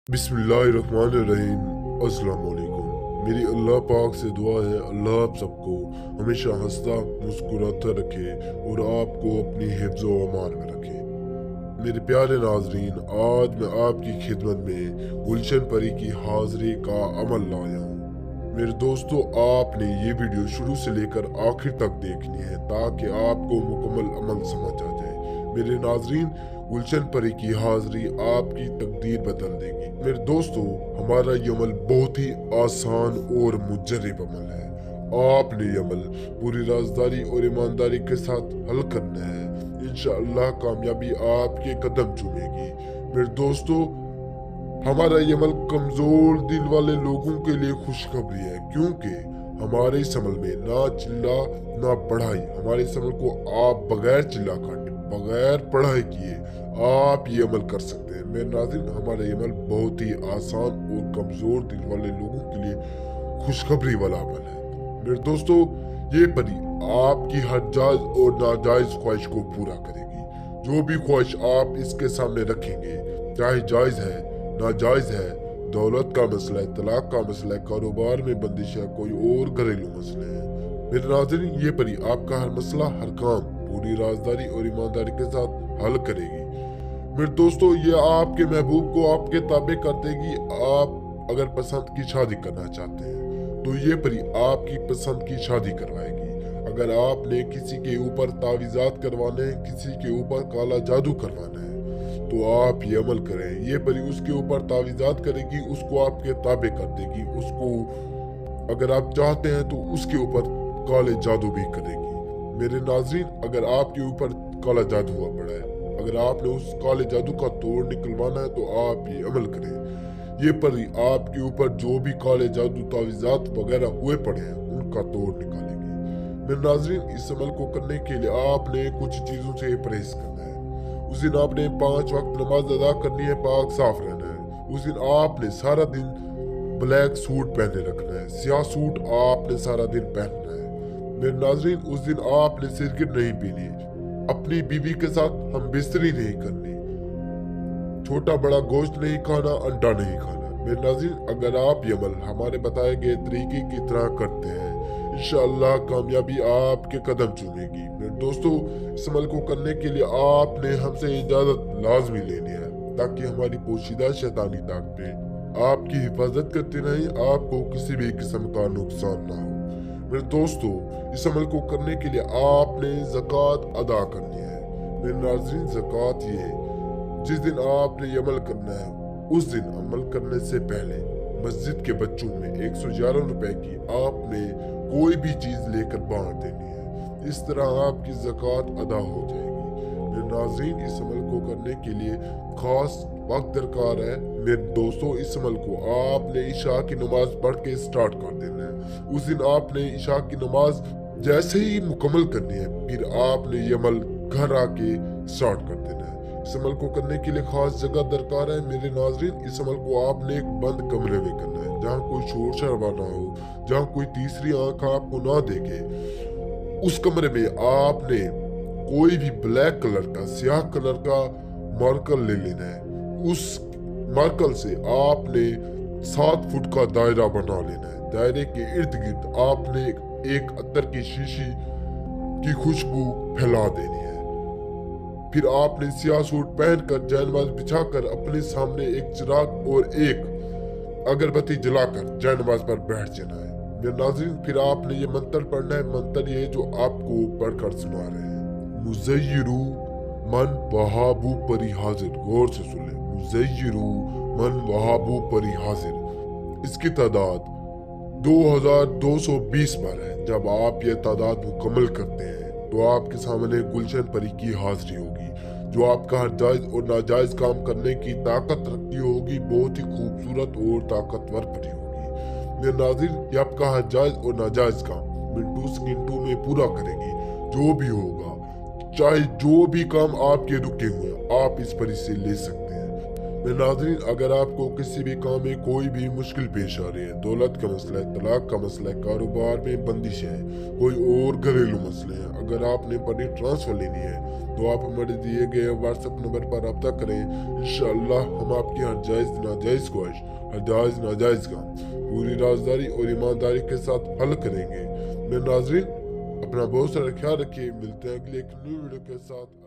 बिस्मिल्लाहिर्रहमानिर्रहीम। अस्सलाम वालेकुम। मेरी अल्लाह पाक से दुआ है अल्लाह आप सबको हमेशा हंसता मुस्कुराता रखे और आपको अपनी हिफ्ज़ व अमान में रखे। मेरे प्यारे नाजरीन, आज मैं आपकी खिदमत में गुलशन परी की हाज़िरी का अमल लाया हूँ। मेरे दोस्तों, आपने ये वीडियो शुरू से लेकर आखिर तक देखनी है ताकि आपको मुकम्मल अमल समझ आ जाए। मेरे नाजरीन, गुलशन परी की हाज़िरी आपकी तकदीर बदल देगी। मेरे दोस्तों, हमारा ये अमल बहुत ही आसान और मुजर्रब अमल है। आपने ये अमल पूरी राज़दारी और ईमानदारी के साथ हल करना है। इंशाअल्लाह कामयाबी आपके कदम चूमेगी। मेरे दोस्तों, हमारा ये अमल कमज़ोर दिल वाले लोगों के लिए खुशखबरी है, क्योंकि हमारे इस अमल में ना चिल्ला ना पढ़ाई। हमारे इस अमल को आप बगैर चिल्ला काटे, बगैर पढ़ाई किए आप ये अमल कर सकते हैं। मेरे नाज़रीन, हमारा ये अमल बहुत ही आसान और कमज़ोर दिल वाले लोगों के लिए खुशखबरी वाला अमल है। मेरे दोस्तों, ये परी आपकी हर जायज़ और नाजायज़ ख्वाहिश को पूरा करेगी। जो भी ख्वाहिश आप इसके सामने रखेंगे, चाहे जायज़ है नाजायज़ है, दौलत का मसला है, तलाक का मसला है, कारोबार में बंदिश है, कोई और घरेलू मसले हैं, मेरे नाज़रीन, ये परी आपका हर मसला हर काम पूरी राजदारी और ईमानदारी के साथ हल करेगी। मेरे दोस्तों, ये आपके महबूब को आपके ताबे कर देगी। आप अगर पसंद की शादी करना चाहते हैं तो ये परी आपकी पसंद की शादी करवाएगी। अगर आपने किसी के ऊपर तावीज़ात करवाने हैं, किसी के ऊपर काला जादू करवाना है, तो आप ये अमल करें। ये परी उसके ऊपर तावीज़ात करेगी, उसको आपके ताबे कर देगी। उसको अगर आप चाहते हैं तो उसके ऊपर काले जादू भी करेगी। मेरे नाज़रीन, अगर आपके ऊपर काला जादू हुआ पड़ा है, अगर आपने उस काले जादू का तोड़ निकलवाना है, तो आप ये अमल करें। ये परी आपके ऊपर जो भी काले जादू तावीज़ात वगैरह हुए पड़े हैं, उनका तोड़ निकालेगी। मेरे नाज़रीन, इस अमल को करने के लिए आपने कुछ चीज़ों से परहेज करना है। उस दिन आपने 5 वक्त नमाज अदा करनी है, पाक साफ रहना है। उस दिन आपने सारा दिन ब्लैक सूट पहने रखना है, स्याह सूट आपने सारा दिन पहनना है। मेरे नाज़रीन, उस दिन आपने सिगरेट नहीं पीनी, अपनी बीवी के साथ हम बिस्तरी नहीं करनी, छोटा बड़ा गोश्त नहीं खाना, अंडा नहीं खाना। मेरे नाज़रीन, अगर आप ये अमल हमारे बताए गए तरीके की तरह करते हैं, इंशाअल्लाह कामयाबी आपके कदम चूमेगी। मेरे दोस्तों, इस अमल को करने के लिए आपने हमसे इजाज़त लाजमी लेनी है, ताकि हमारी पोशीदा शैतानी ताकतें आपकी हिफाजत करती रहें, आपको किसी भी किस्म का नुकसान ना हो। मेरे दोस्तों, इस अमल को करने के लिए आपने ज़कात अदा करनी है। मेरे नाज़रीन, ज़कात ये जिस दिन आपने ये अमल करना है, उस दिन अमल करने से पहले मस्जिद के बच्चों में 111 रुपए की आपने कोई भी चीज़ लेकर बांट देनी है। इस तरह आपकी ज़कात अदा हो जाएगी। मेरे नाज़रीन, इस अमल को करने के लिए खास वक्त दरकार है। मेरे दोस्तों, इस अमल को आपने इशा की नमाज पढ़ के स्टार्ट कर देना है। उस दिन आपने इशा की नमाज जैसे ही मुकम्मल करनी है, फिर आपने ये अमल घर आके स्टार्ट कर देना है। इस अमल को करने के लिए खास जगह दरकार है। मेरे नाज़रीन, इस अमल को आपने एक बंद कमरे में करना है, जहाँ कोई शोर शराबा ना हो, जहाँ कोई तीसरी आंख आपको ना देखे। उस कमरे में आपने कोई भी ब्लैक कलर का, स्याह कलर का मार्कर ले लेना है। उस मार्कर से आपने 7 फुट का दायरा बना लेना है। दायरे के इर्द गिर्द आपने एक अत्तर की शीशी की खुशबू फैला देनी है। फिर आपने स्याह सूट पहनकर जैनमाज़ बिछाकर अपने सामने एक चिराग और एक अगरबत्ती जलाकर जैनमाज़ पर बैठ जाना है। मेरे नाज़रीन, फिर आपने ये मंत्र पढ़ना है। मंत्र ये जो आपको पढ़कर सुना रहे हैं, मुज़य्यिरू मन वहाबू परी हाजिर। गौर से सुन ले, मुज़य्यिरू मन वहाबू परी हाजिर। इसकी तादाद 2220 पर है। जब आप ये तादाद मुकम्मल करते हैं, तो आपके सामने गुलशन परी की हाजिरी होगी, जो आपका हर जायज़ और नाजायज़ काम करने की ताकत रखती होगी। बहुत ही खूबसूरत और ताकतवर परी होगी। मेरे नाज़रीन, ये आपका हर जायज़ और नाजायज़ काम मिनटों सेकंडों में पूरा करेगी। जो भी होगा, चाहे जो भी काम आपके रुके हुए, आप इस परी से ले सकते हैं। मेरे नाज़रीन, अगर आपको किसी भी काम में कोई भी मुश्किल पेश आ रही है, दौलत का मसला है, तलाक का मसला है, कारोबार में बंदिश है, कोई और घरेलू मसले हैं, अगर आपने मनी ट्रांसफ़र लेनी है तो आप हमारे दिए गए व्हाट्सएप नंबर पर रब्ता करें। इंशाअल्लाह हम आपकी हर जायज़ नाजायज़ ख्वाहिश, हर जायज़ नाजायज़ काम पूरी राजदारी और ईमानदारी के साथ हल करेंगे। मेरे नाज़रीन, अपना बहुत सारा ख्याल रखिए। मिलते हैं अगले एक न्यू वीडियो के साथ।